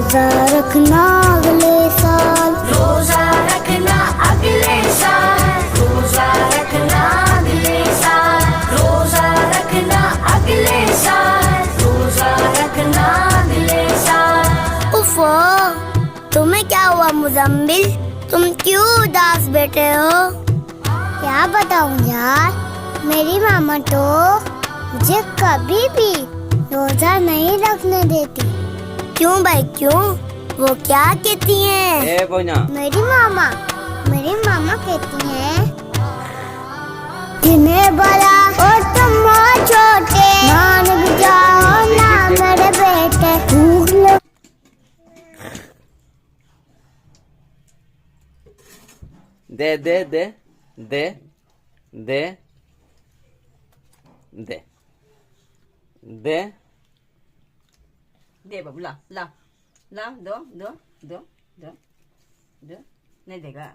रोजा रखना अगले साल, रोजा रखना अगले साल, रोजा रखना अगले साल, रोजा रखना अगले साल, रोजा रखना अगले साल। उफ़ो, तुम्हें क्या हुआ मुज़म्मिल? तुम क्यों उदास बैठे हो? क्या बताऊं यार, मेरी मामा तो मुझे कभी भी रोजा नहीं रखने देती। क्यों भाई क्यों? वो क्या कहती हैं? मेरी मामा कहती हैं, जिन्हें बड़ा और तुम हो छोटे, मान भी जाओ ना मेरे बेटे, भूख लग। दे दे दे दे दे दे दे दे बाबू ला ला ला, दो दो दो दो दो, नहीं देगा।